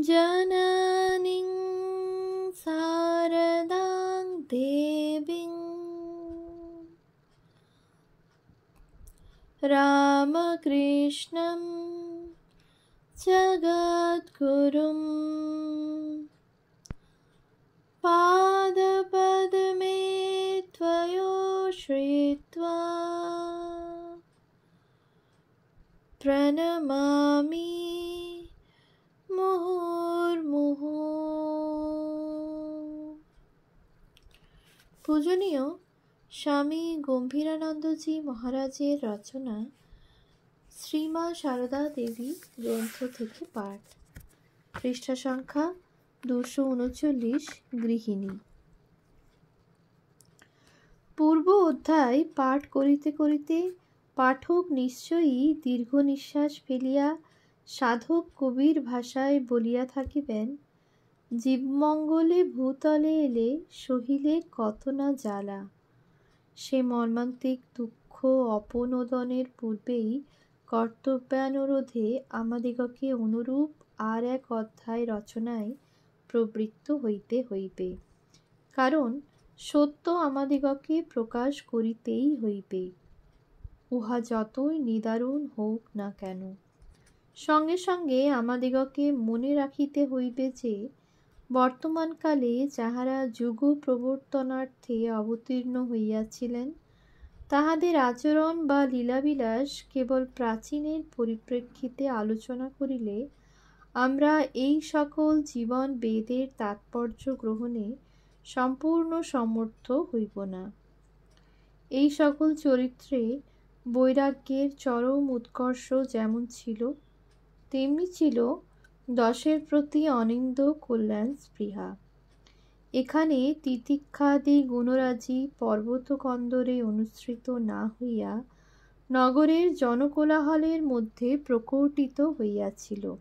जननीं शारदां देवीं रामकृष्णं जगद्गुरुं पादपद्मे त्वयोश्रित्वा प्रणमामि মুহুর্মুহু। পূজনীয় স্বামী গম্ভীরানন্দজি মহারাজের রচনা শ্রীমা সারদা দেবী গ্রন্থ থেকে পাঠ, পৃষ্ঠা সংখ্যা 239, গৃহিণী। পূর্ব অধ্যায় পাঠ করিতে করিতে পাঠক নিশ্চয়ই দীর্ঘ নিঃশ্বাস ফেলিয়া সাধক কবির ভাষায় বলিয়া থাকিবেন, জীবমঙ্গলে ভূতলে এলে সহিলে কত না জ্বালা। সে মর্মান্তিক দুঃখ অপনোদনের পূর্বেই কর্তব্যানুরোধে আমাদিগকে অনুরূপ আর এক অধ্যায় রচনায় প্রবৃত্ত হইতে হইবে। কারণ সত্য আমাদিগকে প্রকাশ করিতেই হইবে, উহা যতই নিদারুণ হোক না কেন। সঙ্গে সঙ্গে আমাদিগকে মনে রাখিতে হইবে যে বর্তমানকালে যাহারা যুগ প্রবর্তনার্থে অবতীর্ণ হইয়াছিলেন, তাহাদের আচরণ বা লীলাবিলাস কেবল প্রাচীনের পরিপ্রেক্ষিতে আলোচনা করিলে আমরা এই সকল জীবন বেদের তাৎপর্য গ্রহণে সম্পূর্ণ সমর্থ হইব না। এই সকল চরিত্রে বৈরাগ্যের চরম উৎকর্ষ যেমন ছিল, তেমনি ছিল দশের প্রতি অনিন্দ কল্যাণ স্পৃহা। এখানে তিতিক্ষাদি গুণরাজি পর্বতকন্দরে অনুসৃত না হইয়া নগরের জনকোলাহলের মধ্যে প্রকটিত হইয়াছিল।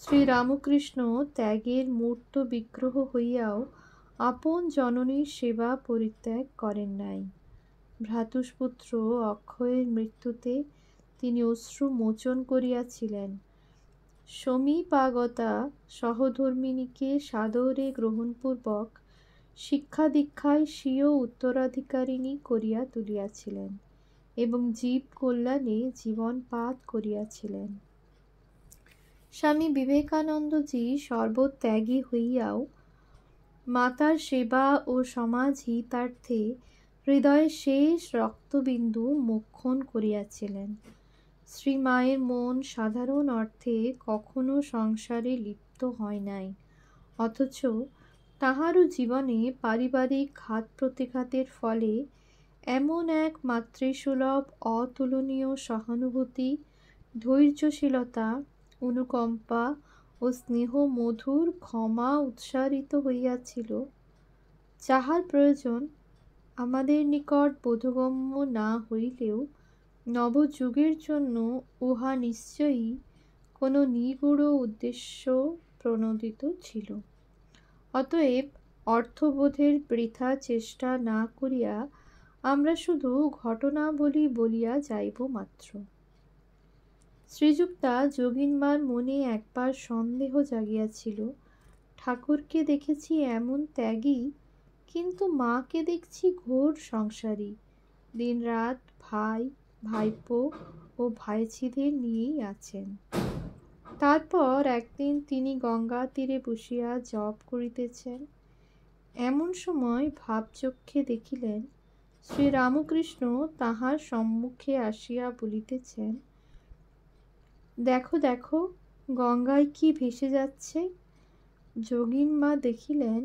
শ্রীরামকৃষ্ণ ত্যাগের মূর্ত বিগ্রহ হইয়াও আপন জননীর সেবা পরিত্যাগ করেন নাই। ভ্রাতুষ্পুত্র অক্ষয়ের মৃত্যুতে তিনি অশ্রু মোচন করিয়াছিলেন। সমীপাগতা সহধর্মিণীকে সাদরে গ্রহণপূর্বক শিক্ষা দীক্ষায় স্বীয় উত্তরাধিকারিণী করিয়া তুলিয়াছিলেন এবং জীব কল্যাণে জীবনপাত করিয়াছিলেন। স্বামী বিবেকানন্দজি সর্বত্যাগী হইয়াও মাতার সেবা ও সমাজ হিতার্থে হৃদয়ের শেষ রক্তবিন্দু মোক্ষণ করিয়াছিলেন। শ্রীমায়ের মন সাধারণ অর্থে কখনো সংসারে লিপ্ত হয় নাই, অথচ তাহারও জীবনে পারিবারিক ঘাত প্রতিঘাতের ফলে এমন এক মাতৃসুলভ অতুলনীয় সহানুভূতি, ধৈর্যশীলতা, অনুকম্পা ও স্নেহ মধুর ক্ষমা উৎসারিত হইয়াছিল, যাহার প্রয়োজন আমাদের নিকট বোধগম্য না হইলেও নবযুগের জন্য উহা নিশ্চয়ই কোনো নিগূঢ় উদ্দেশ্য প্রণোদিত ছিল। অতএব অর্থবোধের বৃথা চেষ্টা না করিয়া আমরা শুধু ঘটনাবলী বলিয়া যাইব মাত্র। শ্রীযুক্তা যোগিনবার মনে একবার সন্দেহ জাগিয়াছিল, ঠাকুরকে দেখেছি এমন ত্যাগী, কিন্তু মাকে দেখছি ঘোর সংসারী, দিনরাত ভাই, ভাইপো ও ভাইঝিদের নিয়েই আছেন। তারপর একদিন তিনি গঙ্গা তীরে বসিয়া জপ করিতেছেন। এমন সময় ভাবচক্ষে দেখিলেন শ্রীরামকৃষ্ণ তাহার সম্মুখে আসিয়া বলিতেছেন, দেখো দেখো গঙ্গায় কি ভেসে যাচ্ছে। যোগিনমা দেখিলেন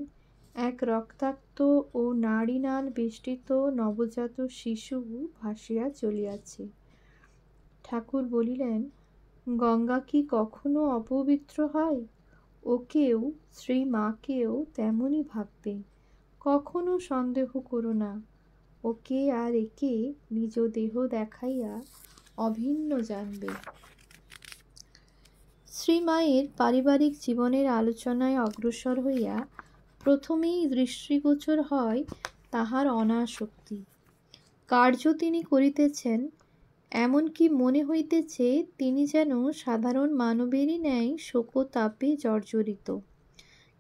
এক রক্তাক্ত ও নাড়িনাল বেষ্টিত নবজাত শিশু ভাসিয়া চলিয়াছে। ঠাকুর বলিলেন, গঙ্গা কি কখনো অপবিত্র হয়? ওকেও, শ্রীমাকেও তেমনই ভাববে, কখনো সন্দেহ করো না। ওকে আর একে নিজ দেহ দেখাইয়া অভিন্ন জানবে। শ্রীমায়ের পারিবারিক জীবনের আলোচনায় অগ্রসর হইয়া প্রথমেই দৃষ্টিগোচর হয় তাহার অনাসক্তি। কার্য তিনি করিতেছেন এমনকি মনে হইতেছে তিনি যেন সাধারণ মানবেরই ন্যায় শোকতাপে জর্জরিত।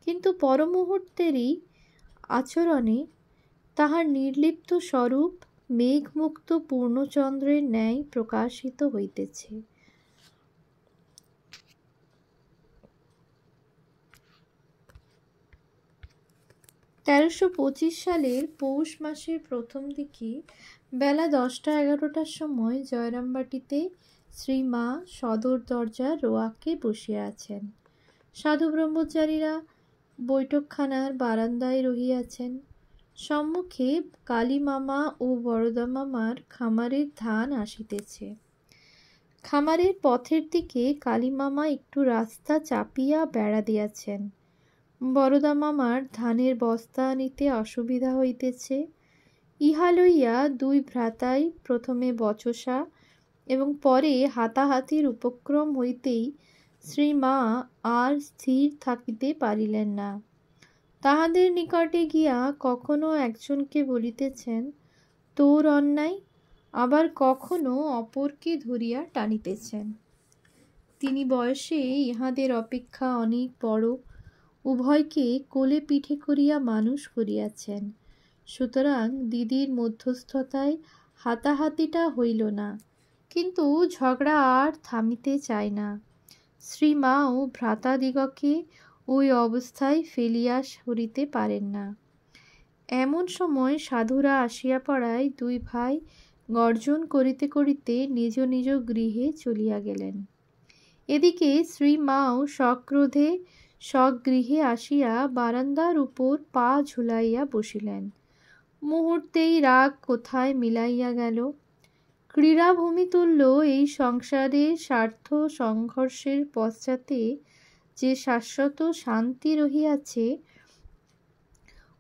কিন্তু পরমুহূর্তেরই আচরণে তাহার নির্লিপ্ত স্বরূপ মেঘমুক্ত পূর্ণচন্দ্রের ন্যায় প্রকাশিত হইতেছে। 1325 সালের পৌষ মাসের প্রথম দিকে বেলা 10টা-11টার সময় জয়রামবাটিতে শ্রীমা সদর দরজার রোয়াকে বসিয়া আছেন। সাধু ব্রহ্মচারীরা বৈঠকখানার বারান্দায় রহিয়াছেন। সম্মুখে কালী মামা ও বরদা মামার খামারের ধান আসিতেছে। খামারের পথের দিকে কালী মামা একটু রাস্তা চাপিয়া বেড়া দিয়াছেন। বরদা মামার ধানের বস্তা আনিতে অসুবিধা হইতেছে। ইহা লইয়া দুই ভ্রাতাই প্রথমে বচসা এবং পরে হাতাহাতির উপক্রম হইতেই শ্রীমা আর স্থির থাকিতে পারিলেন না। তাহাদের নিকটে গিয়া কখনো একজনকে বলিতেছেন, তোর অন্যায়, আবার কখনো অপরকে ধরিয়া টানিতেছেন। তিনি বয়সে ইহাদের অপেক্ষা অনেক বড়, উভয়কে কোলে পিঠে করিয়া মানুষ করিয়াছেন। সুতরাং দিদির মধ্যস্থতায় হাতাহাতিটা হইল না, কিন্তু ঝগড়া আর থামিতে চায় না। শ্রীমাও ভ্রাতাদিগকে ওই অবস্থায় ফেলিয়া সরিতে পারেন না। এমন সময় সাধুরা আসিয়া পড়ায় দুই ভাই গর্জন করিতে করিতে নিজ নিজ গৃহে চলিয়া গেলেন। এদিকে শ্রীমাও সক্রোধে স্বগৃহে আসিয়া বারান্দার উপর পা ঝুলাইয়া বসিলেন। মুহূর্তেই রাগ কোথায় মিলাইয়া গেল। ক্রীড়াভূমিতুল্য এই সংসারে স্বার্থ সংঘর্ষের পশ্চাতে যে শাশ্বত শান্তি রহিয়াছে,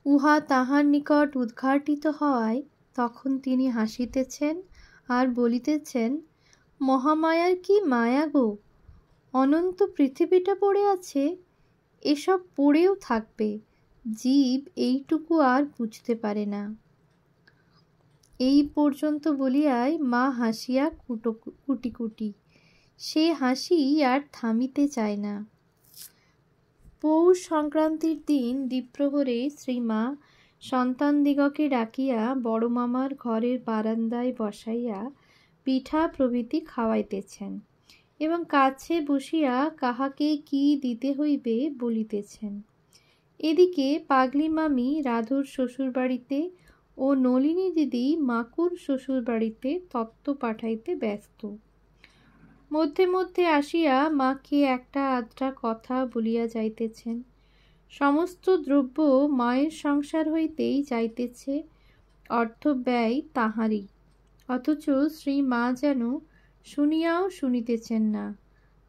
উহা তাহার নিকট উদ্ঘাটিত হওয়ায় তখন তিনি হাসিতেছেন আর বলিতেছেন, মহামায়ার কি মায়া গো! অনন্ত পৃথিবীটা পড়ে আছে, এসব পড়েও থাকবে, জীব এইটুকু আর বুঝতে পারে না। এই পর্যন্ত বলিয়াই মা হাসিয়া কুটি কুটি। সে হাসি আর থামিতে চায় না। পৌষ সংক্রান্তির দিন দ্বিপ্রহরে শ্রীমা সন্তানদিগকে ডাকিয়া বড় মামার ঘরের বারান্দায় বসাইয়া পিঠা প্রভৃতি খাওয়াইতেছেন এবং কাছে বসিয়া কাহাকে কি দিতে হইবে বলিতেছেন। এদিকে পাগলি মামি রাধুর শ্বশুরবাড়িতে ও নলিনী দিদি মাকুর শ্বশুরবাড়িতে তত্ত্ব পাঠাইতে ব্যস্ত। মধ্যে মধ্যে আসিয়া মাকে একটা আধটা কথা বলিয়া যাইতেছেন। সমস্ত দ্রব্য মায়ের সংসার হইতেই যাইতেছে, অর্থব্যয় তাহারই, অথচ শ্রীমা যেন শুনিয়াও শুনিতেছেন না,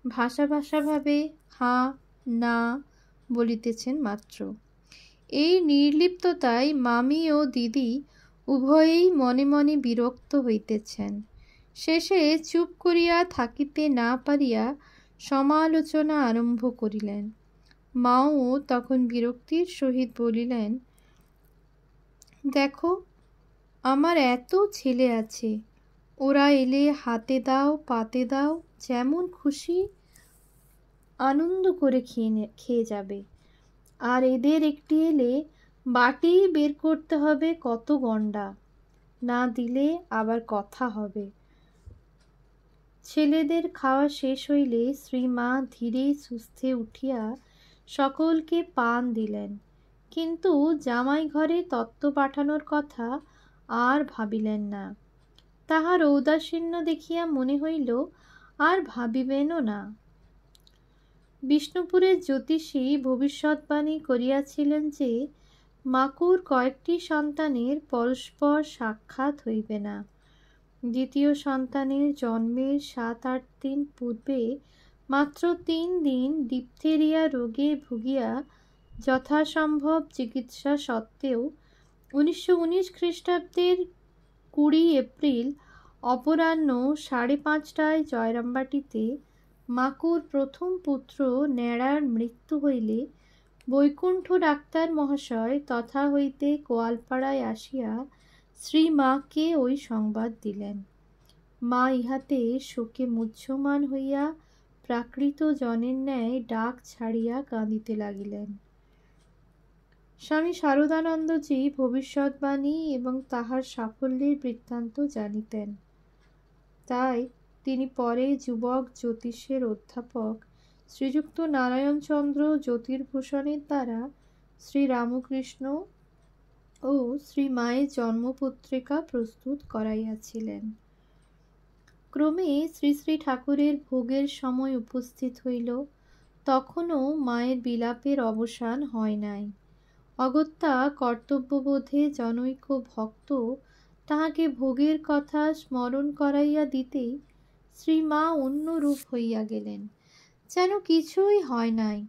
ভাষা ভাষাভাবে হাঁ না বলিতেছেন মাত্র। এই নির্লিপ্ততায় মামি ও দিদি উভয়েই মনে মনে বিরক্ত হইতেছেন। শেষে চুপ করিয়া থাকিতে না পারিয়া সমালোচনা আরম্ভ করিলেন। মাও তখন বিরক্তির সহিত বলিলেন, দেখো, আমার এত ছেলে আছে, ওরা এলে হাতে দাও পাতে দাও, যেমন খুশি আনন্দ করে খেয়ে যাবে, আর এদের একটি এলে বাটি বের করতে হবে কত গণ্ডা, না দিলে আবার কথা হবে। ছেলেদের খাওয়া শেষ হইলে শ্রীমা ধীরে সুস্থে উঠিয়া সকলকে পান দিলেন, কিন্তু জামাই ঘরে তত্ত্ব পাঠানোর কথা আর ভাবিলেন না। তাহার ঔদাসীন্য দেখিয়া মনে হইল আর ভাবিবেনও না। বিষ্ণুপুরের জ্যোতিষী ভবিষ্যৎবাণী করিয়াছিলেন যে মাকুর কয়েকটি সন্তানের পরস্পর সাক্ষাৎ হইবে না। দ্বিতীয় সন্তানের জন্মের 7-8 দিন পূর্বে মাত্র 3 দিন ডিপথেরিয়া রোগে ভুগিয়া যথাসম্ভব চিকিৎসা সত্ত্বেও 1919 খ্রিস্টাব্দের 20 এপ্রিল অপরাহ্ন 5:30টায় জয়রামবাটিতে মাকুর প্রথম পুত্র ন্যাড়ার মৃত্যু হইলে বৈকুণ্ঠ ডাক্তার মহাশয় তথা হইতে কোয়ালপাড়ায় আসিয়া শ্রীমাকে ওই সংবাদ দিলেন। মা ইহাতে শোকে মুহ্যমান হইয়া প্রাকৃত জনের ন্যায় ডাক ছাড়িয়া কাঁদিতে লাগিলেন। স্বামী শারদানন্দজি ভবিষ্যৎবাণী এবং তাহার সাফল্যের বৃত্তান্ত জানিতেন। তাই তিনি পরে যুবক জ্যোতিষের অধ্যাপক শ্রীযুক্ত নারায়ণচন্দ্র জ্যোতির্ভূষণের দ্বারা শ্রীরামকৃষ্ণ ও শ্রীমায়ের জন্মপত্রিকা প্রস্তুত করাইয়াছিলেন। ক্রমে শ্রী শ্রী ঠাকুরের ভোগের সময় উপস্থিত হইল, তখনও মায়ের বিলাপের অবসান হয় নাই। অগত্যা কর্তব্যবোধে জনৈক ভক্ত তাহাকে ভোগের কথা স্মরণ করাইয়া দিতেই শ্রীমা অন্য রূপ হইয়া গেলেন, যেন কিছুই হয় নাই।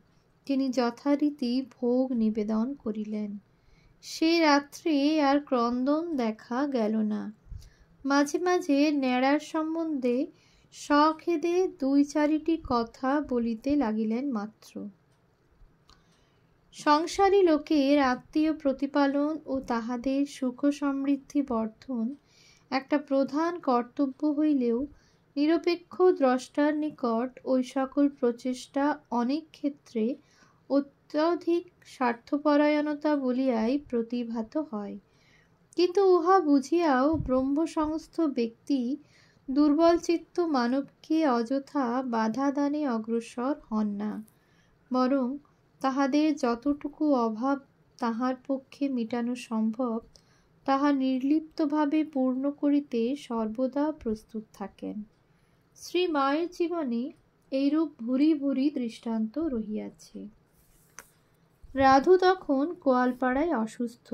তিনি যথারীতি ভোগ নিবেদন করিলেন। সে রাত্রে আর ক্রন্দন দেখা গেল না। মাঝে মাঝে ন্যাড়ার সম্বন্ধে সখেদে দুই চারিটি কথা বলিতে লাগিলেন মাত্র। সংসারী লোকের আত্মীয় প্রতিপালন ও তাহাদের সুখ সমৃদ্ধি বর্ধন একটা প্রধান কর্তব্য হইলেও নিরপেক্ষ দ্রষ্টার নিকট ওই সকল প্রচেষ্টা অনেক ক্ষেত্রে অত্যধিক স্বার্থপরায়ণতা বলিয়াই প্রতিভাত হয়। কিন্তু উহা বুঝিয়াও ব্রহ্মসংস্থ ব্যক্তি দুর্বলচিত্ত মানবকে অযথা বাধাদানে অগ্রসর হন না, বরং তাহাদের যতটুকু অভাব তাহার পক্ষে মিটানো সম্ভব তাহা নির্লিপ্তভাবে পূর্ণ করিতে সর্বদা প্রস্তুত থাকেন। শ্রী মায়ের জীবনে এইরূপ ভুরি ভুরি দৃষ্টান্ত রহিয়াছে। রাধু তখন কোয়ালপাড়ায় অসুস্থ।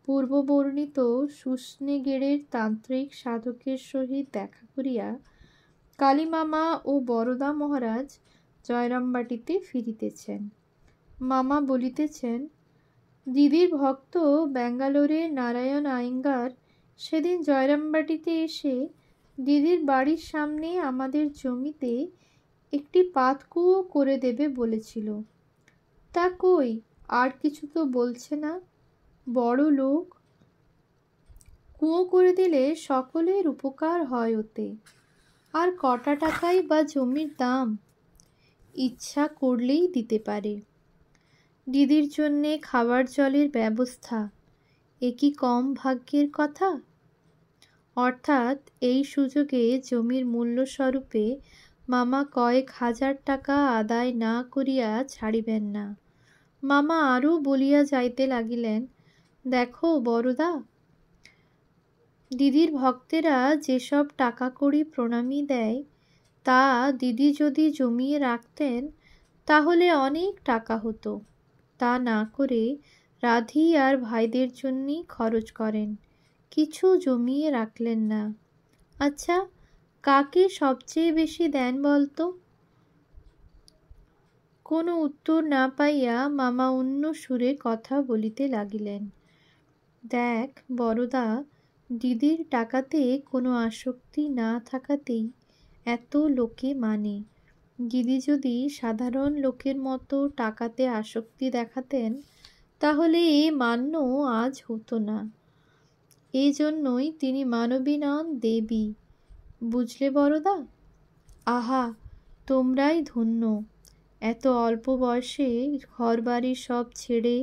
পূর্ববর্ণিত সুস্নেগেড়ের তান্ত্রিক সাধকের সহিত দেখা করিয়া কালীমামা ও বরদা মহারাজ জয়রামবাটিতে ফিরিতেছেন। মামা বলিতেছেন, দিদির ভক্ত ব্যাঙ্গালোরের নারায়ণ আয়েঙ্গার সেদিন জয়রামবাটিতে এসে দিদির বাড়ির সামনে আমাদের জমিতে একটি পাতকুয়ো করে দেবে বলেছিল। তা কই, আর কিছু তো বলছে না। বড় লোক, কুয়ো করে দিলে সকলের উপকার হয় ওতে। আর কটা টাকাই বা জমির দাম, ইচ্ছা করলেই দিতে পারে। দিদির জন্যে খাবার জলের ব্যবস্থা, এ কি কম ভাগ্যের কথা? অর্থাৎ এই সুযোগে জমির মূল্যস্বরূপে মামা কয়েক হাজার টাকা আদায় না করিয়া ছাড়িবেন না। মামা আরও বলিয়া যাইতে লাগিলেন, দেখো বরদা, দিদির ভক্তেরা যেসব টাকা কড়ি প্রণামী দেয় তা দিদি যদি জমিয়ে রাখতেন তাহলে অনেক টাকা হতো। তা না করে রাধি আর ভাইদের জন্যই খরচ করেন, কিছু জমিয়ে রাখলেন না। আচ্ছা, কাকে সবচেয়ে বেশি দেন বলতো? কোনো উত্তর না পাইয়া মামা অন্য সুরে কথা বলিতে লাগিলেন। দেখ বরদা, দিদির টাকাতে কোনো আসক্তি না থাকাতেই এত লোকে মানে। দিদি যদি সাধারণ লোকের মতো টাকাতে আসক্তি দেখাতেন তাহলে এ মান্য আজ হতো না। এই জন্যই তিনি মানবী নন, দেবী। বুঝলে বরদা? আহা, তোমরাই ধন্য, এত অল্প বয়সে ঘরবাড়ি সব ছেড়ে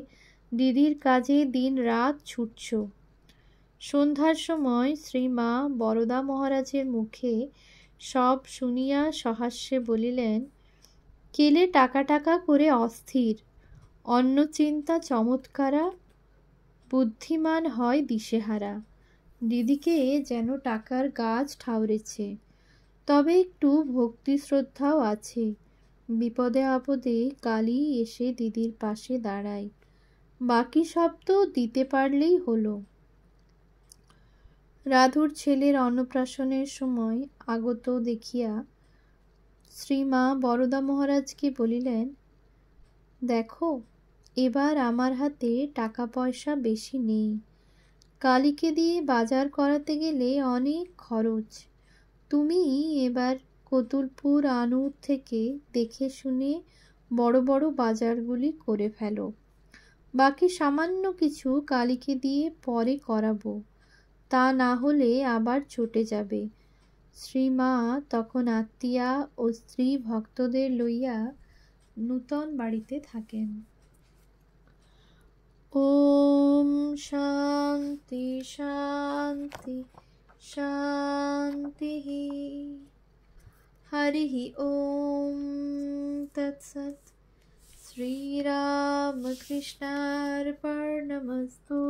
দিদির কাজে দিন রাত ছুটছ। সন্ধ্যার সময় শ্রীমা বরদা মহারাজের মুখে সব শুনিয়া সহাস্যে বলিলেন, কেলে টাকা টাকা করে অস্থির, অন্য চিন্তা চমৎকারা, বুদ্ধিমান হয় দিশেহারা। দিদিকে যেন টাকার গাছ ঠাউরেছে, তবে একটু ভক্তি শ্রদ্ধাও আছে। বিপদে আপদে কালই এসে দিদির পাশে দাঁড়ায়, বাকি সব তো দিতে পারলেই হলো। রাধুর ছেলের অন্নপ্রাশনের সময় আগত দেখিয়া শ্রীমা বরদা মহারাজকে বলিলেন, দেখো, এবার আমার হাতে টাকা পয়সা বেশি নেই। কালীকে দিয়ে বাজার করাতে গেলে অনেক খরচ। তুমি এবার কতুলপুর আনুর থেকে দেখে শুনে বড় বড় বাজারগুলি করে ফেলো। বাকি সামান্য কিছু কালীকে দিয়ে পরে করাবো, তা না হলে আবার চটে যাবে। শ্রীমা তখন আত্মীয়া ও স্ত্রী ভক্তদের লইয়া নূতন বাড়িতে থাকেন। ওম শান্তি শান্তি শান্তি। হরি ওম তৎসৎ। শ্রীরামকৃষ্ণার্পণমস্তু।